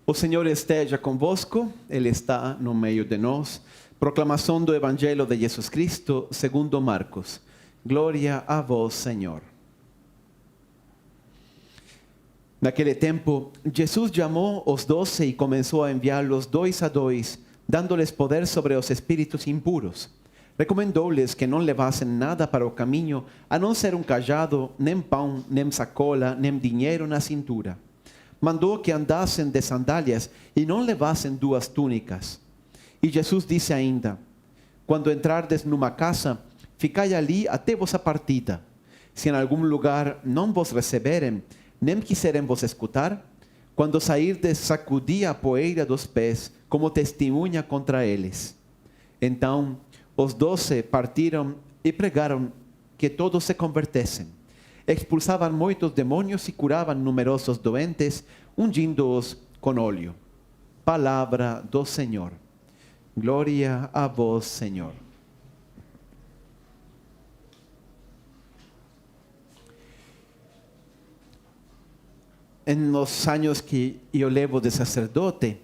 O Senhor esteja convosco, Ele está no meio de nós. Proclamação do Evangelho de Jesus Cristo, segundo Marcos. Glória a vós, Senhor. Naquele tempo, Jesus chamou os 12 e começou a enviá-los 2 a 2, dando-lhes poder sobre os espíritos impuros. Recomendou-lhes que não levassem nada para o caminho, a não ser um cajado, nem pão, nem sacola, nem dinheiro na cintura. Mandou que andassem de sandálias e não levassem 2 túnicas. E Jesus disse ainda: quando entrardes numa casa, ficai ali até vossa partida. Se em algum lugar não vos receberem, nem quiserem vos escutar, quando sairdes, sacudi a poeira dos pés, como testemunha contra eles. Então, os 12 partiram e pregaram que todos se convertessem. Expulsavam muitos demônios e curavam numerosos doentes, ungindo-os com óleo. Palavra do Senhor. Glória a vós, Senhor. En los años que eu levo de sacerdote,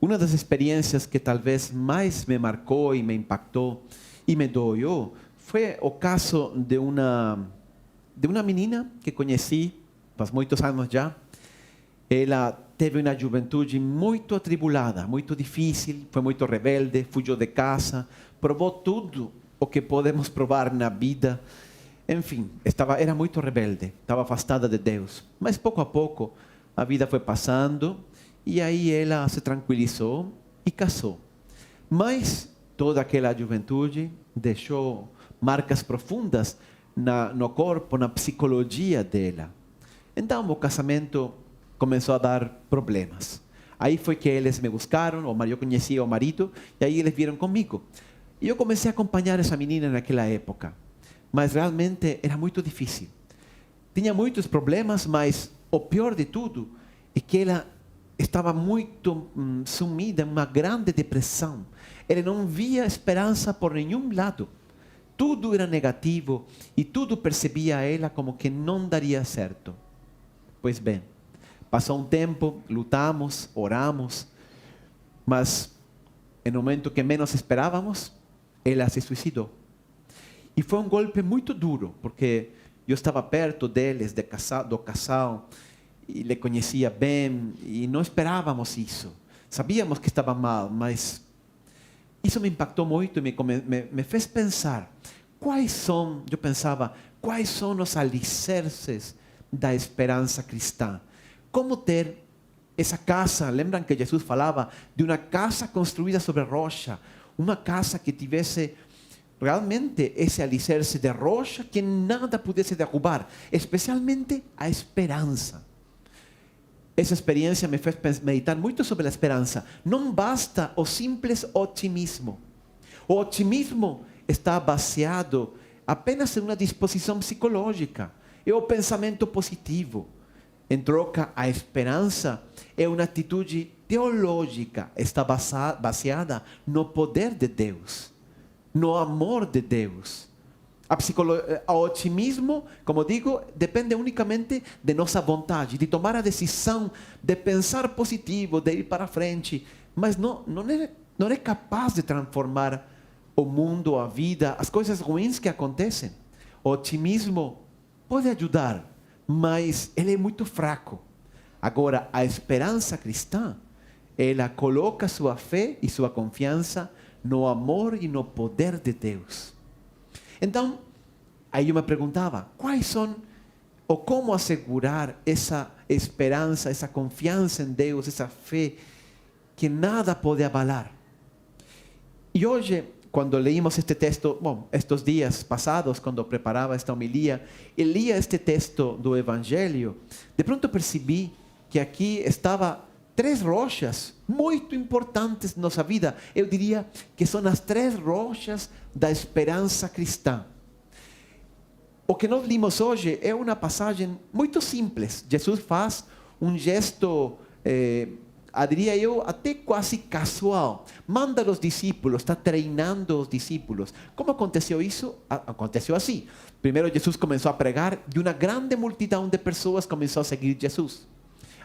uma das experiências que talvez mais me marcou e me impactou e me doeu foi o caso de uma menina que conheci faz muitos anos já. Ela teve uma juventude muito atribulada, muito difícil, foi muito rebelde, fugiu de casa, provou tudo o que podemos provar na vida. Enfim, era muito rebelde, estava afastada de Deus. Mas pouco a pouco a vida foi passando e aí ela se tranquilizou e casou. Mas toda aquela juventude deixou marcas profundas no corpo, na psicologia dela. Então o casamento começou a dar problemas. Aí foi que eles me buscaram, eu conhecia o marido, e aí eles vieram comigo. E eu comecei a acompanhar essa menina naquela época. Mas realmente era muito difícil. Tinha muitos problemas, mas o pior de tudo é que ela estava muito sumida em uma grande depressão. Ela não via esperança por nenhum lado. Tudo era negativo e tudo percebia ela como que não daria certo. Pois bem, passou um tempo, lutamos, oramos, mas no momento que menos esperávamos, ela se suicidou. E foi um golpe muito duro, porque eu estava perto deles, do casal, e lhe conhecia bem, e não esperávamos isso. Sabíamos que estava mal, mas isso me impactou muito e me fez pensar, eu pensava, quais são os alicerces da esperança cristã? Como ter essa casa? Lembram que Jesus falava de uma casa construída sobre rocha, uma casa que tivesse realmente esse alicerce de rocha que nada pudesse derrubar, especialmente a esperança. Essa experiência me fez meditar muito sobre a esperança. Não basta o simples otimismo. O otimismo está baseado apenas em uma disposição psicológica. É o pensamento positivo. Em troca, a esperança é uma atitude teológica. Está baseada no poder de Deus, no amor de Deus. O otimismo, como digo, depende unicamente de nossa vontade, de tomar a decisão, de pensar positivo, de ir para frente, mas não é capaz de transformar o mundo, a vida, as coisas ruins que acontecem. O otimismo pode ajudar, mas ele é muito fraco. Agora, a esperança cristã, ela coloca sua fé e sua confiança no amor e no poder de Deus. Então, aí eu me perguntava, quais são, ou como assegurar essa esperança, essa confiança em Deus, essa fé que nada pode abalar? E hoje, quando leímos este texto, estes dias passados, quando preparava esta homilia, e lia este texto do Evangelho, de pronto percebi que aqui estava 3 rochas muito importantes na nossa vida. Eu diria que são as 3 rochas da esperança cristã. O que nós limos hoje é uma passagem muito simples. Jesus faz um gesto, diria eu, até quase casual. Manda os discípulos, está treinando os discípulos. Como aconteceu isso? Aconteceu assim. Primeiro Jesus começou a pregar e uma grande multidão de pessoas começou a seguir Jesus.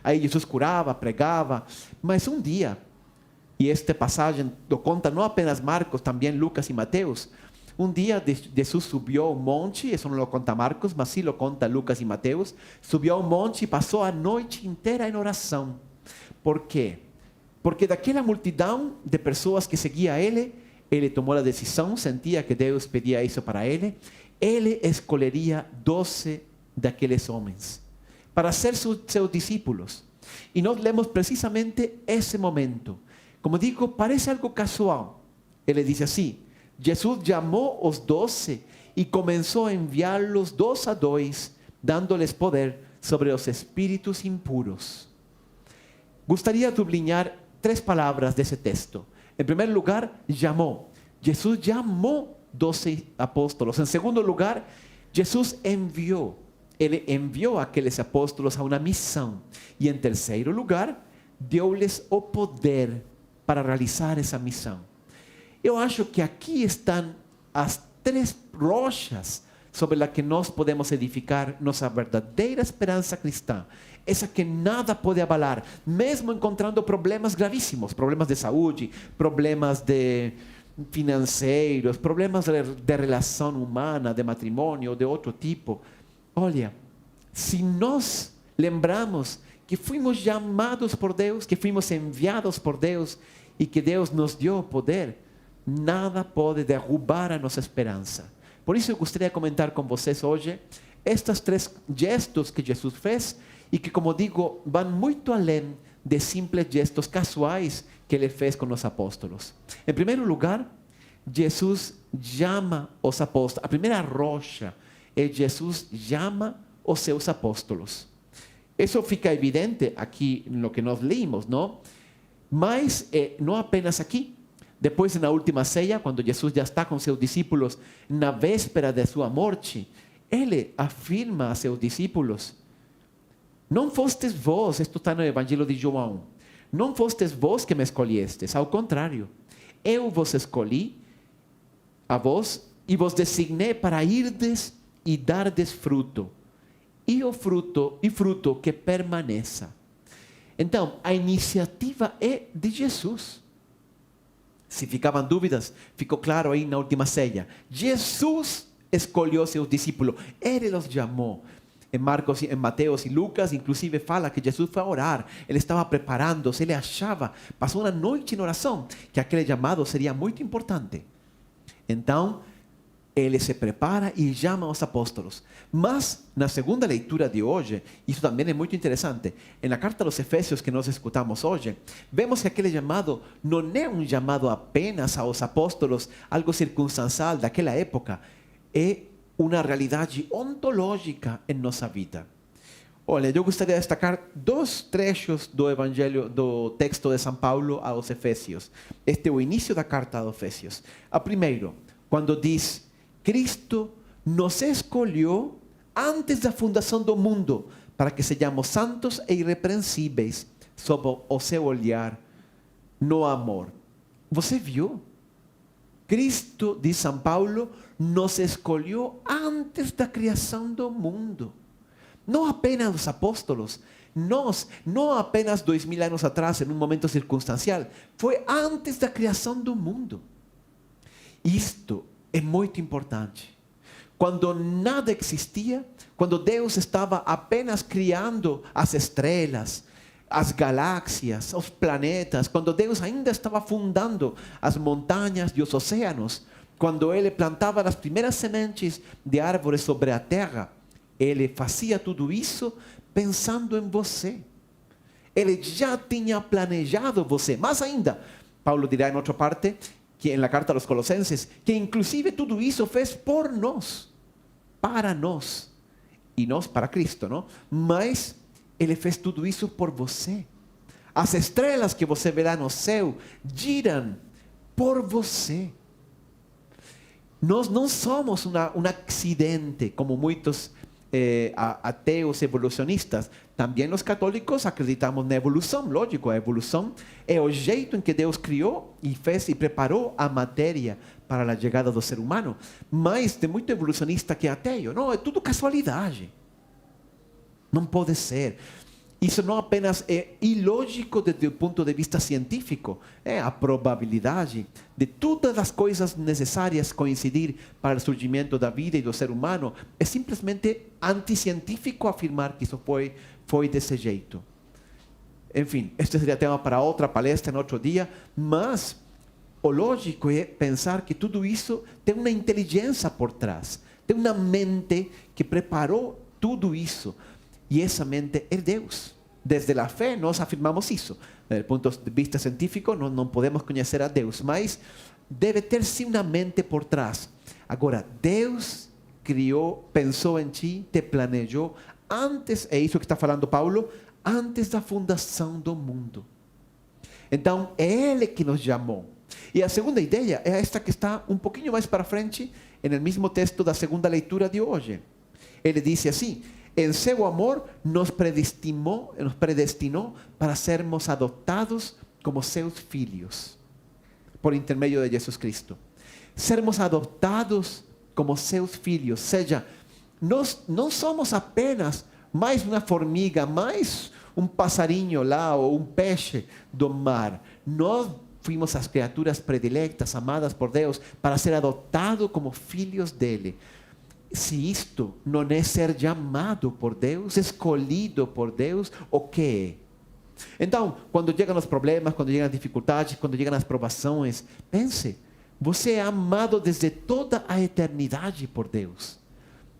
Aí Jesus curava, pregava. Mas um dia, e esta passagem lo conta não apenas Marcos, também Lucas e Mateus. Um dia Jesus subiu ao monte, isso não lo conta Marcos, mas sim lo conta Lucas e Mateus. Subiu ao monte e passou a noite inteira em oração. Por quê? Porque daquela multidão de pessoas que seguia ele tomou a decisão, sentia que Deus pedia isso para ele escolheria 12 daqueles homens para ser seus discípulos. E nós lemos precisamente esse momento. Como digo, parece algo casual. Ele diz assim: Jesus chamou os 12 e começou a enviá-los 2 a 2, dando-lhes poder sobre os espíritos impuros. Gostaria de sublinhar 3 palavras desse texto. Em primeiro lugar, chamou. Jesus chamou 12 apóstolos. Em segundo lugar, Jesus enviou. Ele enviou aqueles apóstolos a uma missão. E em terceiro lugar, deu-lhes o poder para realizar essa missão. Eu acho que aqui estão as 3 rochas sobre as que nós podemos edificar nossa verdadeira esperança cristã. Essa que nada pode abalar, mesmo encontrando problemas gravíssimos, problemas de saúde, problemas financeiros, problemas de relação humana, de matrimônio ou de outro tipo. Olha, se nós lembramos que fomos chamados por Deus, que fomos enviados por Deus e que Deus nos deu poder, nada pode derrubar a nossa esperança. Por isso eu gostaria de comentar com vocês hoje estes 3 gestos que Jesus fez e que, como digo, vão muito além de simples gestos casuais que ele fez com os apóstolos. Em primeiro lugar, Jesus chama os apóstolos. A primeira rocha é Jesus chama os seus apóstolos. Isso fica evidente aqui no que nós lemos, não? Mas não apenas aqui. Depois, na última ceia, quando Jesus já está com seus discípulos na véspera de sua morte, ele afirma a seus discípulos: não fostes vós, isto está no Evangelho de João, não fostes vós que me escolhestes, ao contrário, eu vos escolhi a vós e vos designei para irdes e dardes fruto, e fruto que permaneça. Então, a iniciativa é de Jesus. Se ficavam dúvidas, ficou claro aí na última ceia. Jesus escolheu seus discípulos, ele os chamou. Em Marcos, em Mateus e Lucas, inclusive fala que Jesus foi a orar, ele estava preparando-se, ele achava, passou uma noite em oração, que aquele chamado seria muito importante. Então, ele se prepara e chama os apóstolos. Mas, na segunda leitura de hoje, isso também é muito interessante, na carta aos Efésios que nós escutamos hoje, vemos que aquele chamado não é um chamado apenas aos apóstolos, algo circunstancial daquela época, é uma realidade ontológica em nossa vida. Olha, eu gostaria de destacar 2 trechos do Evangelho, do texto de São Paulo aos Efésios. Este é o início da carta aos Efésios. A primeiro, quando diz: Cristo nos escolheu antes da fundação do mundo, para que sejamos santos e irrepreensíveis sob o seu olhar no amor. Você viu? Cristo, diz São Paulo, nos escolheu antes da criação do mundo. Não apenas os apóstolos, nós, não apenas 2000 anos atrás, em um momento circunstancial, foi antes da criação do mundo. Isto é muito importante. Quando nada existia, quando Deus estava apenas criando as estrelas, as galáxias, os planetas, quando Deus ainda estava fundando as montanhas e os oceanos, quando Ele plantava as primeiras sementes de árvores sobre a terra, Ele fazia tudo isso pensando em você. Ele já tinha planejado você. Mais ainda, Paulo dirá em outra parte, que na carta aos Colossenses, que inclusive tudo isso fez por nós, para nós, e nós para Cristo, não? Mas Ele fez tudo isso por você. As estrelas que você verá no céu giram por você. Nós não somos um acidente, como muitos ateus evolucionistas. Também os católicos acreditamos na evolução. Lógico, a evolução é o jeito em que Deus criou e fez e preparou a matéria para a chegada do ser humano. Mas tem muito evolucionista que é ateu. Não, é tudo casualidade. Não pode ser. Isso não apenas é ilógico desde o ponto de vista científico, é a probabilidade de todas as coisas necessárias coincidir para o surgimento da vida e do ser humano. É simplesmente anticientífico afirmar que isso foi desse jeito. Enfim, este seria tema para outra palestra, em outro dia, mas o lógico é pensar que tudo isso tem uma inteligência por trás, tem uma mente que preparou tudo isso. E essa mente é Deus. Desde a fé nós afirmamos isso. Do ponto de vista científico nós não podemos conhecer a Deus, mas deve ter sim uma mente por trás. Agora, Deus criou, pensou em ti, te planejou antes, é isso que está falando Paulo, antes da fundação do mundo. Então, é Ele que nos chamou. E a segunda ideia é esta que está um pouquinho mais para frente, no mesmo texto da segunda leitura de hoje. Ele disse assim: em seu amor nos predestinou para sermos adotados como seus filhos, por intermédio de Jesus Cristo. Sermos adotados como seus filhos, ou seja, nós não somos apenas mais uma formiga, mais um passarinho lá, ou um peixe do mar. Nós fuimos as criaturas predilectas, amadas por Deus, para ser adotados como filhos dele. Se isto não é ser chamado por Deus, escolhido por Deus, o que é? Então, quando chegam os problemas, quando chegam as dificuldades, quando chegam as provações, pense, você é amado desde toda a eternidade por Deus.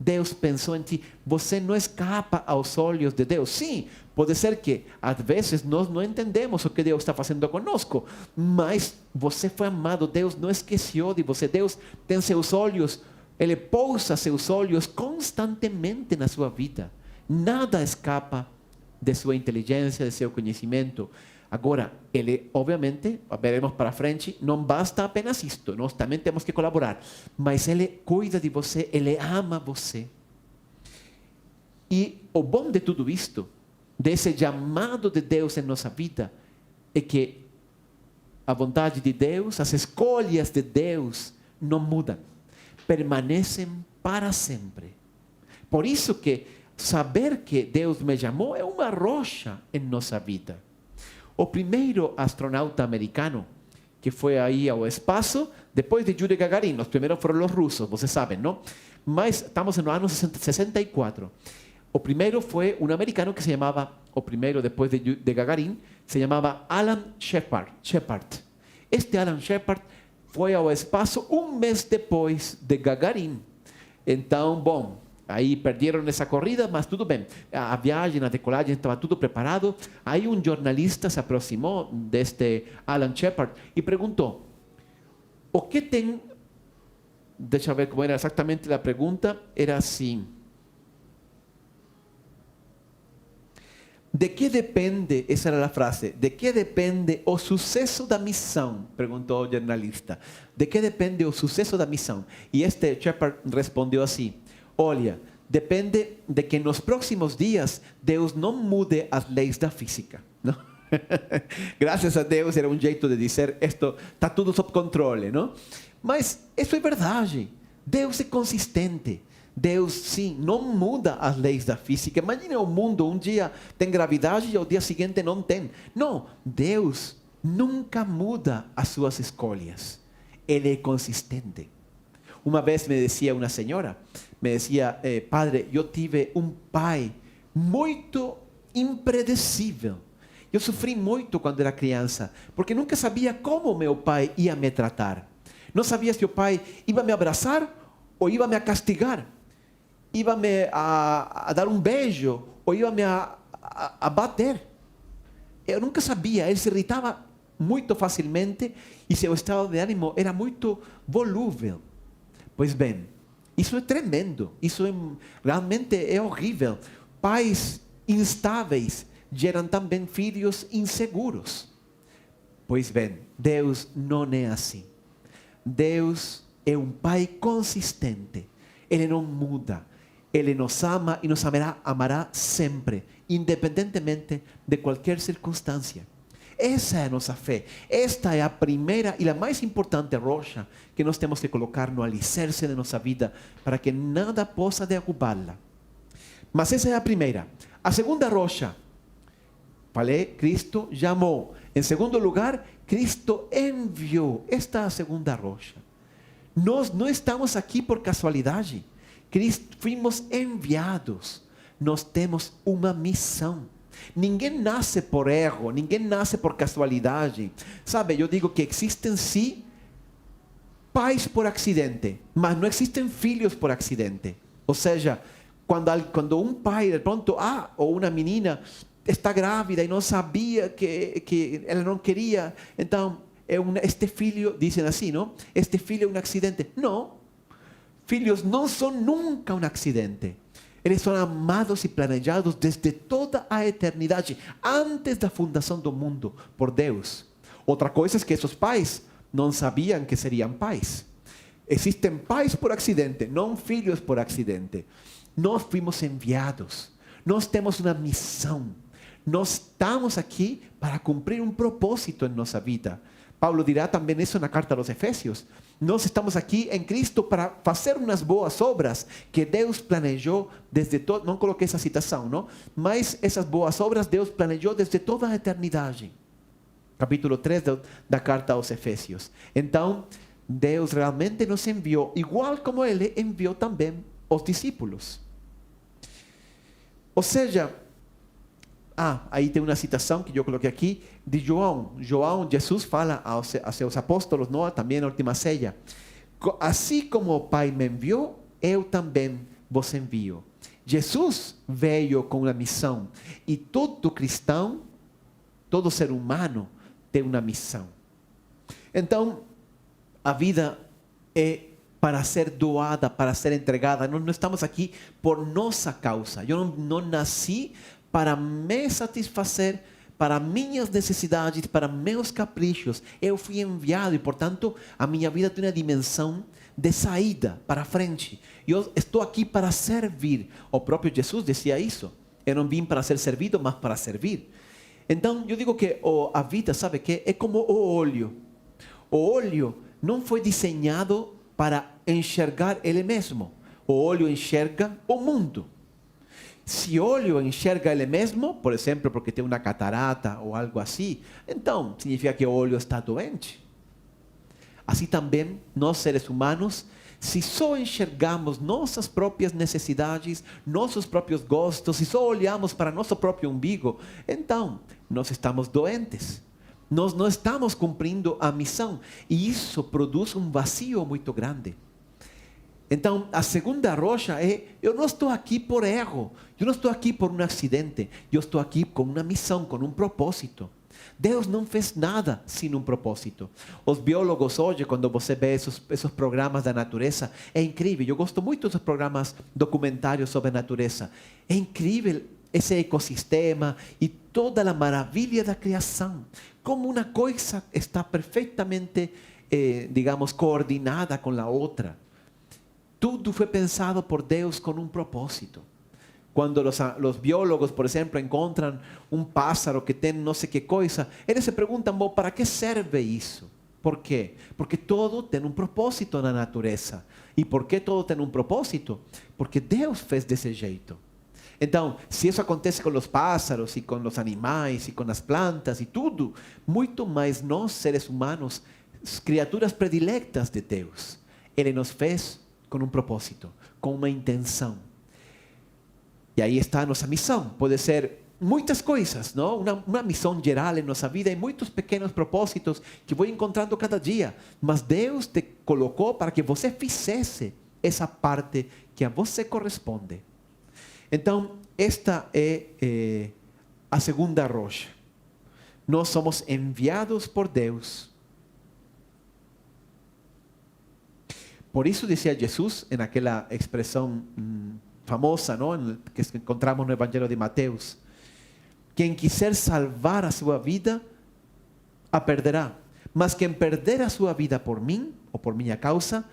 Deus pensou em ti, você não escapa aos olhos de Deus. Sim, pode ser que às vezes nós não entendemos o que Deus está fazendo conosco, mas você foi amado, Deus não esqueceu de você, Deus tem seus olhos. Ele pousa seus olhos constantemente na sua vida. Nada escapa de sua inteligência, de seu conhecimento. Agora, ele, obviamente, veremos para frente, não basta apenas isto. Nós também temos que colaborar. Mas ele cuida de você, ele ama você. E o bom de tudo isto, desse chamado de Deus em nossa vida, é que a vontade de Deus, as escolhas de Deus não mudam. Permanecem para sempre. Por isso que saber que Deus me chamou é uma rocha em nossa vida. O primeiro astronauta americano que foi aí ao espaço, depois de Yuri Gagarin, os primeiros foram os russos, vocês sabem, não? Mas estamos no ano 64. O primeiro foi um americano que se chamava, o primeiro depois de Gagarin, se chamava Alan Shepard. Este Alan Shepard foi ao espaço um mês depois de Gagarin. Então, bom, aí perderam essa corrida, mas tudo bem. A viagem, a decolagem, estava tudo preparado. Aí um jornalista se aproximou deste Alan Shepard e perguntou: o que tem... Deixa eu ver como era exatamente a pergunta. Era assim: de que depende, essa era a frase, de que depende o sucesso da missão? Perguntou o jornalista. De que depende o sucesso da missão? E este Shepard respondeu assim: olha, depende de que nos próximos dias Deus não mude as leis da física. Não? Graças a Deus era um jeito de dizer, isto está tudo sob controle, não? Mas isso é verdade. Deus é consistente. Deus, sim, não muda as leis da física. Imagine o mundo, um dia tem gravidade e ao dia seguinte não tem. Não, Deus nunca muda as suas escolhas. Ele é consistente. Uma vez me dizia uma senhora, me dizia: padre, eu tive um pai muito impredecível. Eu sofri muito quando era criança, porque nunca sabia como meu pai ia me tratar. Não sabia se o pai ia me abraçar ou ia me castigar. Ia-me a dar um beijo ou ia-me a bater. Eu nunca sabia, ele se irritava muito facilmente e seu estado de ânimo era muito volúvel. Pois bem, isso é tremendo, isso realmente é horrível. Pais instáveis geram também filhos inseguros. Pois bem, Deus não é assim. Deus é um pai consistente, ele não muda. Ele nos ama e nos amará sempre, independentemente de qualquer circunstância. Essa é a nossa fé. Esta é a primeira e a mais importante rocha que nós temos que colocar no alicerce de nossa vida para que nada possa derrubá-la. Mas essa é a primeira. A segunda rocha Falei, Cristo llamó. En segundo lugar, Cristo envió. Esta es la segunda rocha. Nós não estamos aqui por casualidade. Fuimos enviados. Nós temos uma missão. Ninguém nasce por erro, ninguém nasce por casualidade. Sabe, eu digo que existem sim pais por acidente, mas não existem filhos por acidente. Ou seja, quando um pai de pronto, ou uma menina está grávida e não sabia que ela não queria, então este filho, dizem assim, não? Este filho é um acidente. Não, filhos não são nunca um acidente. Eles são amados e planejados desde toda a eternidade, antes da fundação do mundo, por Deus. Outra coisa é que esses pais não sabiam que seriam pais. Existem pais por acidente, não filhos por acidente. Nós fomos enviados. Nós temos uma missão. Nós estamos aqui para cumprir um propósito em nossa vida. Paulo dirá também isso na carta aos Efésios. Nós estamos aqui em Cristo para fazer umas boas obras que Deus planejou desde todo. Não coloquei essa citação, não? Mas essas boas obras Deus planejou desde toda a eternidade. Capítulo 3 da carta aos Efésios. Então, Deus realmente nos enviou, igual como Ele enviou também os discípulos. Ou seja, aí tem uma citação que eu coloquei aqui de João. Jesus fala a seus apóstolos, não? Também na última ceia. Assim como o Pai me enviou, eu também vos envio. Jesus veio com uma missão. E todo cristão, todo ser humano, tem uma missão. Então, a vida é para ser doada, para ser entregada. Nós não estamos aqui por nossa causa. Eu não nasci para me satisfazer, para minhas necessidades, para meus caprichos. Eu fui enviado e, portanto, a minha vida tem uma dimensão de saída para frente. Eu estou aqui para servir. O próprio Jesus dizia isso. Eu não vim para ser servido, mas para servir. Então, eu digo que a vida, sabe que é como o óleo. O óleo não foi desenhado para enxergar ele mesmo. O óleo enxerga o mundo. Se o óleo enxerga ele mesmo, por exemplo, porque tem uma catarata ou algo assim, então significa que o óleo está doente. Assim também, nós seres humanos, se só enxergamos nossas próprias necessidades, nossos próprios gostos, se só olhamos para nosso próprio umbigo, então nós estamos doentes. Nós não estamos cumprindo a missão. E isso produz um vazio muito grande. Então, a segunda rocha é: eu não estou aqui por erro. Eu não estou aqui por um acidente. Eu estou aqui com uma missão, com um propósito. Deus não fez nada sem um propósito. Os biólogos hoje, quando você vê esses programas da natureza, é incrível. Eu gosto muito dos programas documentários sobre a natureza. É incrível esse ecossistema e toda a maravilha da criação. Como uma coisa está perfeitamente, digamos, coordenada com a outra. Tudo foi pensado por Deus com um propósito. Quando os biólogos, por exemplo, encontram um pássaro que tem não sei que coisa, eles se perguntam: para que serve isso? Por quê? Porque todo tem um propósito na natureza. E por que todo tem um propósito? Porque Deus fez desse jeito. Então, se isso acontece com os pássaros e com os animais e com as plantas e tudo, muito mais nós, seres humanos, criaturas predilectas de Deus. Ele nos fez com um propósito, com uma intenção. E aí está a nossa missão. Pode ser muitas coisas, não? Uma missão geral em nossa vida e muitos pequenos propósitos que vou encontrando cada dia. Mas Deus te colocou para que você fizesse essa parte que a você corresponde. Então, esta é a segunda rocha. Nós somos enviados por Deus. Por isso dizia Jesus, naquela expressão famosa, não? Que encontramos no Evangelho de Mateus: quem quiser salvar a sua vida, a perderá. Mas quem perder a sua vida por mim, ou por minha causa,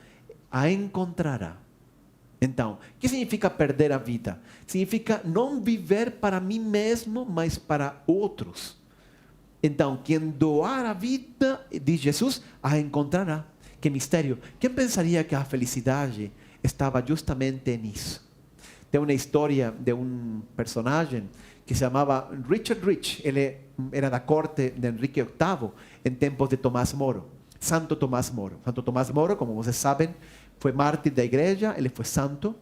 a encontrará. Então, o que significa perder a vida? Significa não viver para mim mesmo, mas para outros. Então, quem doar a vida, diz Jesus, a encontrará. Que mistério! Quem pensaria que a felicidade estava justamente nisso? Tem uma história de um personagem que se chamava Richard Rich. Ele era da corte de Enrique VIII em tempos de Tomás Moro. Santo Tomás Moro. Santo Tomás Moro, como vocês sabem, foi mártir da igreja, ele foi santo.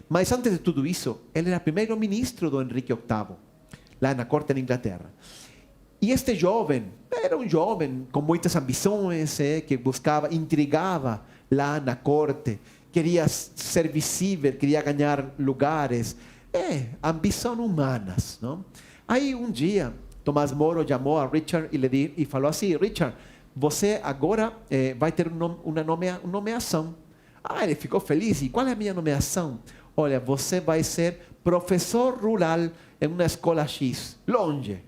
Mas antes de tudo isso, ele era primeiro-ministro do Enrique VIII, lá na corte da Inglaterra. E este jovem, era um jovem com muitas ambições, que buscava, intrigava lá na corte, queria ser visível, queria ganhar lugares, ambição humanas, não? Aí um dia, Tomás Moro chamou a Richard e falou assim: Richard, você agora vai ter uma nomeação. Ele ficou feliz. E qual é a minha nomeação? Olha, você vai ser professor rural em uma escola X, longe.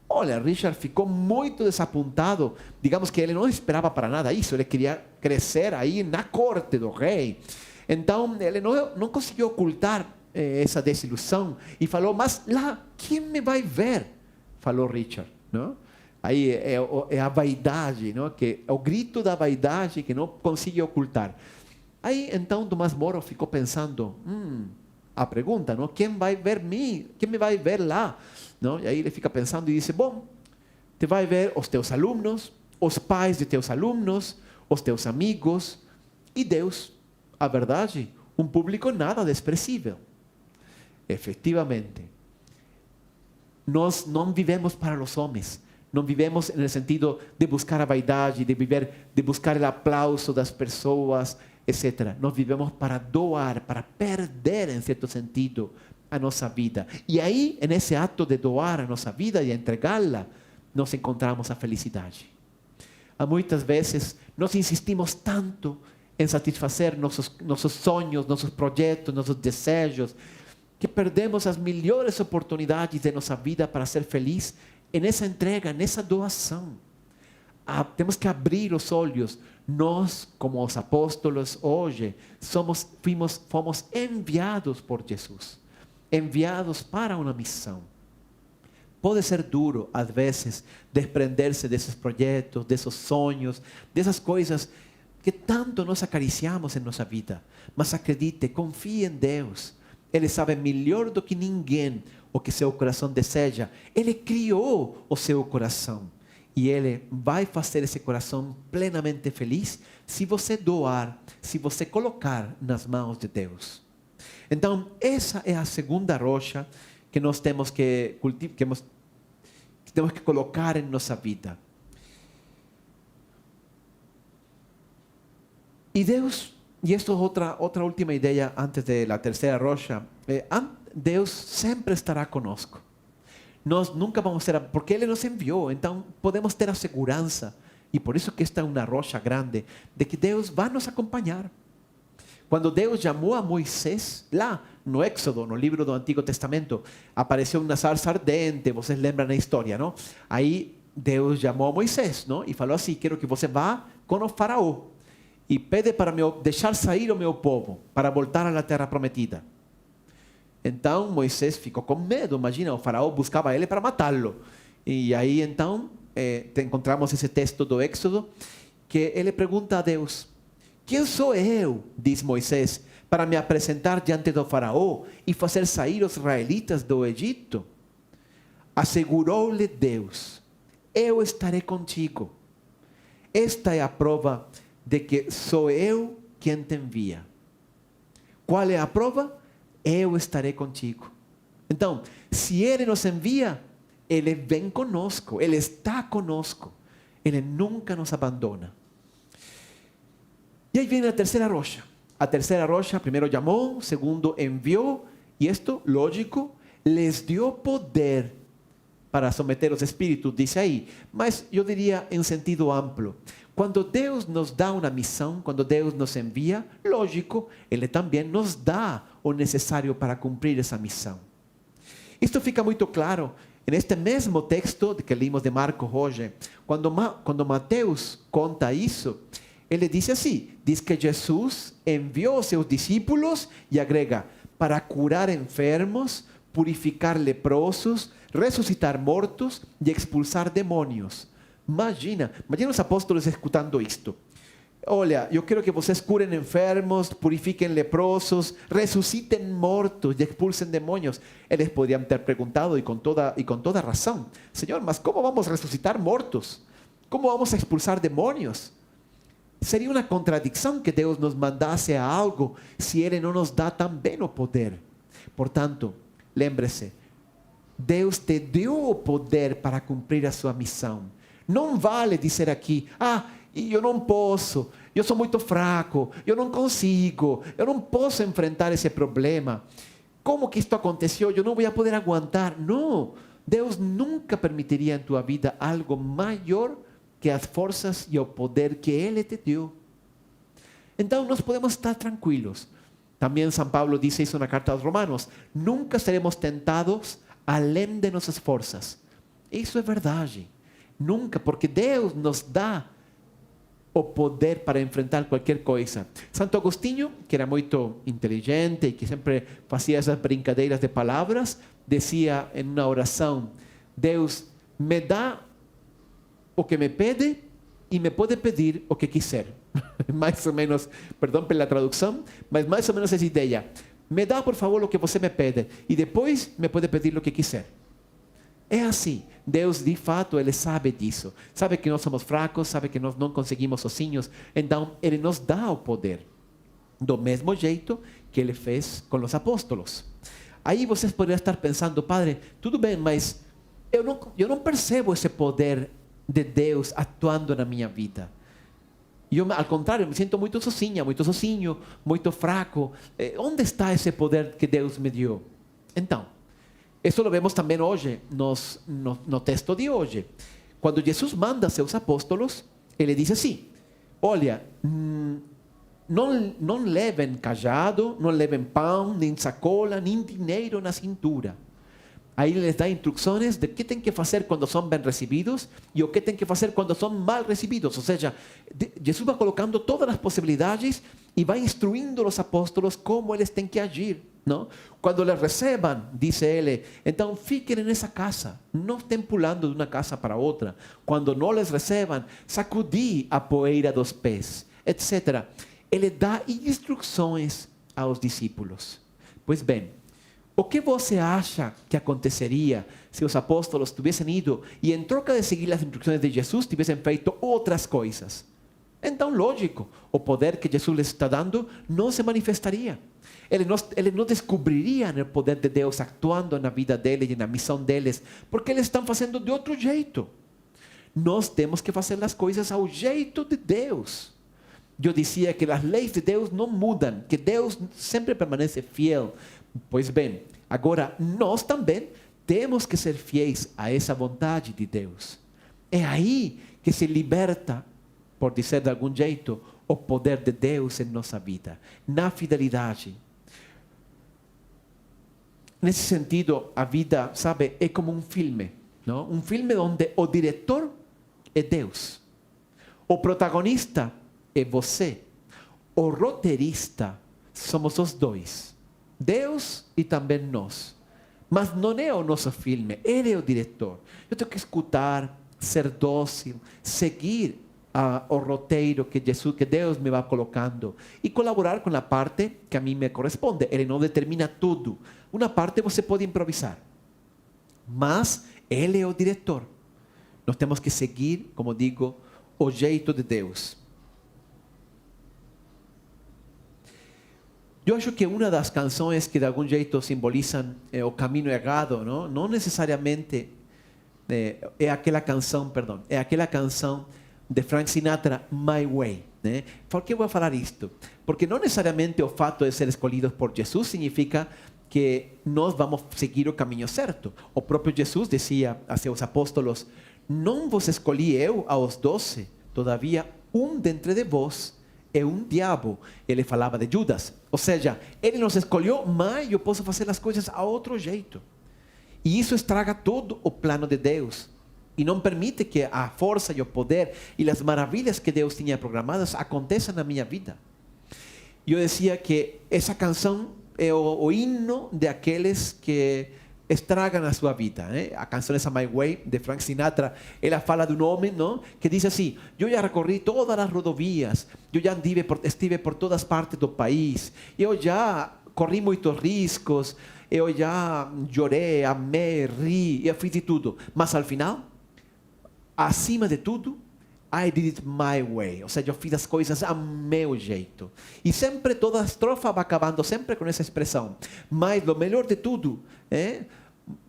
Olha, Richard ficou muito desapontado. Digamos que ele não esperava para nada isso. Ele queria crescer aí na corte do rei. Então, ele não conseguiu ocultar essa desilusão. E falou: mas lá, quem me vai ver? Falou Richard, não? Aí é a vaidade, não? Que é o grito da vaidade que não consegue ocultar. Aí então Tomás Moro ficou pensando: a pergunta, não? Quem vai ver mim? Quem me vai ver lá? Não? E aí ele fica pensando e diz: bom, te vai ver os teus alunos, os pais de teus alunos, os teus amigos e Deus. A verdade, um público nada desprezível. Efectivamente, nós não vivemos para os homens. Não vivemos no sentido de buscar a vaidade, de buscar o aplauso das pessoas, etc. Nós vivemos para doar, para perder, em certo sentido, a nossa vida. E aí, nesse ato de doar a nossa vida e entregá-la, nós encontramos a felicidade. Há muitas vezes, nós insistimos tanto em satisfazer nossos sonhos, nossos projetos, nossos desejos, que perdemos as melhores oportunidades de nossa vida para ser feliz nessa entrega, nessa doação. Temos que abrir os olhos. Nós, como os apóstolos hoje, fomos enviados por Jesus, enviados para uma missão. Pode ser duro, às vezes, desprender-se desses projetos, desses sonhos, dessas coisas que tanto nós acariciamos em nossa vida. Mas acredite, confie em Deus. Ele sabe melhor do que ninguém o que seu coração deseja. Ele criou o seu coração. E Ele vai fazer esse coração plenamente feliz se você doar, se você colocar nas mãos de Deus. Então, essa é a segunda rocha que nós temos que temos que colocar em nossa vida. E Deus, e esta é outra última ideia antes da terceira rocha, Deus sempre estará conosco. Nós nunca vamos ser, porque Ele nos enviou, então podemos ter a segurança, e por isso que esta é uma rocha grande, de que Deus vai nos acompanhar. Quando Deus chamou a Moisés, lá no Éxodo, no livro do Antigo Testamento, apareceu uma sarça ardente, vocês lembram a história, não? Aí Deus chamou a Moisés, não? E falou assim: quero que você vá com o faraó e pede para deixar sair o meu povo, para voltar à terra prometida. Então Moisés ficou com medo. Imagina, o faraó buscava ele para matá-lo. E aí então encontramos esse texto do Éxodo, que ele pergunta a Deus: quem sou eu, diz Moisés, para me apresentar diante do faraó e fazer sair os israelitas do Egito? Assegurou-lhe Deus: eu estarei contigo. Esta é a prova de que sou eu quem te envia. Qual é a prova? Eu estarei contigo. Então, se Ele nos envia, Ele vem conosco, Ele está conosco, Ele nunca nos abandona. E aí vem a terceira rocha. A terceira rocha, primeiro chamou, segundo enviou, e isto, lógico, les dio poder para someter os espíritos, diz aí. Mas eu diria em sentido amplo. Quando Deus nos dá uma missão, quando Deus nos envia, lógico, Ele também nos dá o necessário para cumprir essa missão. Isto fica muito claro neste mesmo texto que lemos de Marcos hoje. Quando Mateus conta isso, ele diz assim, diz que Jesus enviou seus discípulos e agrega, para curar enfermos, purificar leprosos, ressuscitar mortos e expulsar demônios. Imagina os apóstolos escutando isto. olha, eu quero que vocês curem enfermos, purifiquem leprosos, ressuscitem mortos e expulsem demônios. Eles poderiam ter perguntado, e com toda razão: Senhor, mas como vamos ressuscitar mortos? Como vamos a expulsar demônios? Seria uma contradição que Deus nos mandasse a algo se Ele não nos dá também o poder. Portanto, lembre-se, Deus te deu o poder para cumprir a sua missão. Não vale dizer aqui: eu não posso, eu sou muito fraco, eu não consigo, eu não posso enfrentar esse problema. Como que isto aconteceu? Eu não vou poder aguentar. Não, Deus nunca permitiria em tua vida algo maior que as forças e o poder que Ele te deu. Então nós podemos estar tranquilos. Também São Paulo diz isso na carta aos Romanos: nunca seremos tentados além de nossas forças. Isso é verdade. Nunca, porque Deus nos dá o poder para enfrentar qualquer coisa. Santo Agostinho, que era muito inteligente e que sempre fazia essas brincadeiras de palavras, dizia em uma oração: Deus me dá o que me pede e me pode pedir o que quiser. Mais ou menos, perdão pela tradução, mas mais ou menos essa ideia. Me dá, por favor, o que você me pede e depois me pode pedir o que quiser. É assim. Deus, de fato, Ele sabe disso. Sabe que nós somos fracos, sabe que nós não conseguimos sozinhos. Então, Ele nos dá o poder. Do mesmo jeito que Ele fez com os apóstolos. Aí vocês poderiam estar pensando: Padre, tudo bem, mas eu não percebo esse poder de Deus atuando na minha vida. Eu, ao contrário, me sinto muito sozinho, muito fraco. Onde está esse poder que Deus me deu? Então, isso lo vemos também hoje, no texto de hoje. Quando Jesus manda seus apóstolos, Ele diz assim: olha, não levem cajado, não levem pão, nem sacola, nem dinheiro na cintura. Aí Ele les dá instruções de o que tem que fazer quando são bem recebidos e o que tem que fazer quando são mal recebidos. Ou seja, Jesus vai colocando todas as possibilidades e vai instruindo os apóstolos como eles têm que agir. Não? Quando les recebam, diz Ele, então fiquem nessa casa, não estén pulando de uma casa para outra. Quando não les recebam, sacudi a poeira dos pés, etc. Ele dá instruções aos discípulos. Pois bem, o que você acha que aconteceria se os apóstolos tivessem ido e, em troca de seguir as instruções de Jesus, tivessem feito outras coisas? Então, lógico, o poder que Jesus lhes está dando não se manifestaria. Eles não descobririam o poder de Deus atuando na vida deles e na missão deles, porque eles estão fazendo de outro jeito. Nós temos que fazer as coisas ao jeito de Deus. Eu dizia que as leis de Deus não mudam, que Deus sempre permanece fiel. Pois bem, agora nós também temos que ser fiéis a essa vontade de Deus. É aí que se liberta, por dizer de algum jeito, o poder de Deus em nossa vida, na fidelidade. Nesse sentido, a vida, sabe, é como um filme, não? Um filme onde o diretor é Deus, o protagonista é você, o roteirista somos os dois, Deus e também nós. Mas não é o nosso filme, Ele é o diretor. Eu tenho que escutar, ser dócil, seguir o roteiro que Deus me vai colocando e colaborar com a parte que a mim me corresponde. Ele não determina tudo. Uma parte você pode improvisar, mas Ele é o diretor. Nós temos que seguir, como digo, o jeito de Deus. Eu acho que uma das canções que de algum jeito simbolizam o caminho errado, não necessariamente é aquela canção de Frank Sinatra, My Way. Né? Por que eu vou falar isto? Porque não necessariamente o fato de ser escolhidos por Jesus significa que nós vamos seguir o caminho certo. O próprio Jesus dizia a seus apóstolos: não vos escolhi eu aos 12, todavia dentre de vós é diabo. Ele falava de Judas. Ou seja, ele nos escolheu, mas eu posso fazer as coisas a outro jeito. E isso estraga todo o plano de Deus. E não permite que a força e o poder e as maravilhas que Deus tinha programadas aconteçam na minha vida. Eu dizia que essa canção é o hino de aqueles que estragam a sua vida. A canção essa My Way, de Frank Sinatra, ela fala de um homem, não? Que diz assim: eu já recorri todas as rodovias, eu já estive por todas partes do país, eu já corri muitos riscos, eu já chorei, amei, ri, eu fiz de tudo. Mas ao final, acima de tudo, I did it my way. Ou seja, eu fiz as coisas a meu jeito. E sempre toda a estrofa vai acabando sempre com essa expressão. Mas o melhor de tudo,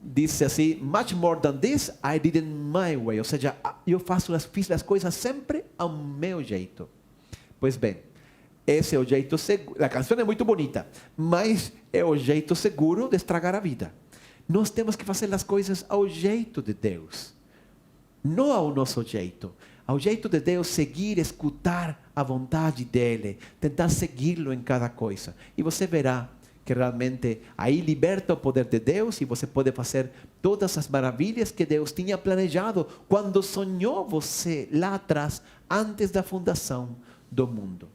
diz assim: much more than this, I did it my way. Ou seja, eu fiz as coisas sempre ao meu jeito. Pois bem, esse é o jeito seguro. A canção é muito bonita, mas é o jeito seguro de estragar a vida. Nós temos que fazer as coisas ao jeito de Deus, não ao nosso jeito. Ao jeito de Deus, seguir, escutar a vontade dEle, tentar segui-lo em cada coisa. E você verá que realmente aí liberta o poder de Deus e você pode fazer todas as maravilhas que Deus tinha planejado quando sonhou você lá atrás, antes da fundação do mundo.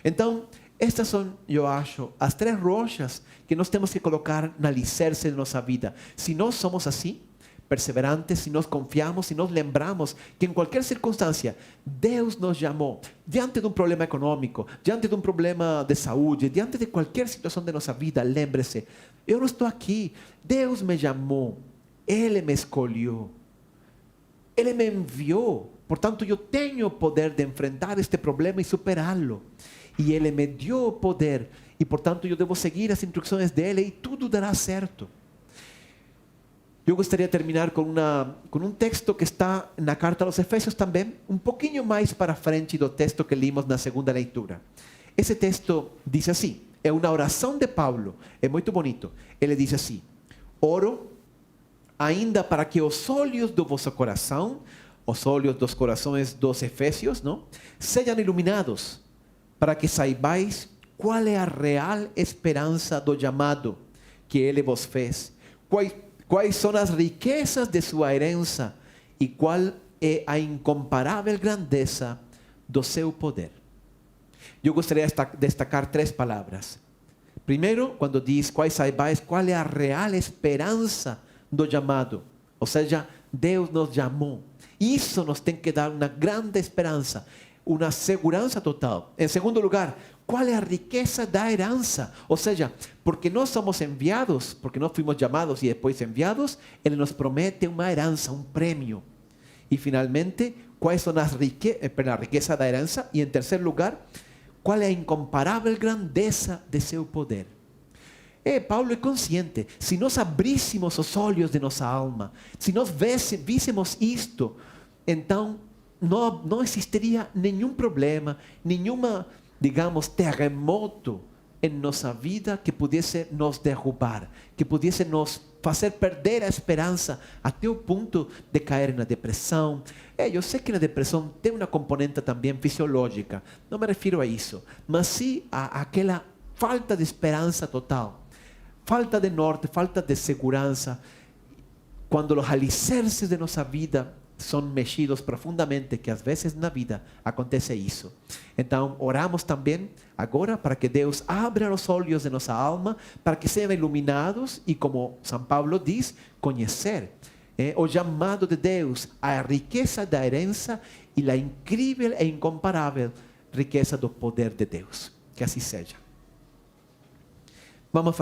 Então, estas são, eu acho, as 3 rochas que nós temos que colocar na alicerce de nossa vida. Se nós somos assim, perseverantes, si nos confiamos, si nos lembramos que en cualquier circunstancia Deus nos llamó, diante de un problema económico, diante de un problema de salud, diante de cualquier situación de nuestra vida, lembre-se, eu não estou aqui, Deus me chamou, Ele me escolheu, Ele me enviou, portanto eu tenho o poder de enfrentar este problema e superá-lo, e Ele me deu o poder, e portanto eu devo seguir as instruções dEle e tudo dará certo. Eu gostaria de terminar com um texto que está na carta aos Efésios também, um pouquinho mais para frente do texto que limos na segunda leitura. Esse texto diz assim, é uma oração de Paulo, é muito bonito. Ele diz assim: oro ainda para que os olhos do vosso coração, os olhos dos corações dos Efésios, não, sejam iluminados, para que saibais qual é a real esperança do chamado que Ele vos fez, quais são as riquezas de sua herança e qual é a incomparável grandeza do seu poder. Eu gostaria de destacar 3 palavras. Primeiro, quando diz quais saibais qual é a real esperança do chamado, ou seja, Deus nos chamou. Isso nos tem que dar uma grande esperança, uma segurança total. Em segundo lugar, qual é a riqueza da herança? Ou seja, porque nós somos enviados, porque nós fomos chamados e depois enviados, Ele nos promete uma herança, um prêmio. E finalmente, quais são a riqueza da herança? E em terceiro lugar, qual é a incomparável grandeza de seu poder? Paulo é consciente, se nós abríssemos os olhos de nossa alma, se nós víssemos isto, então não existiria nenhum problema, nenhuma, digamos, terremoto em nossa vida que pudesse nos derrubar, que pudesse nos fazer perder a esperança até o ponto de cair na depressão. Eu sei que na depressão tem uma componente também fisiológica, não me refiro a isso, mas sim àquela falta de esperança total, falta de norte, falta de segurança, quando os alicerces de nossa vida são mexidos profundamente, que às vezes na vida acontece isso. Então, oramos também agora para que Deus abra os olhos de nossa alma, para que sejam iluminados e, como São Paulo diz, conhecer o chamado de Deus, a riqueza da herança e a incrível e incomparável riqueza do poder de Deus. Que assim seja. Vamos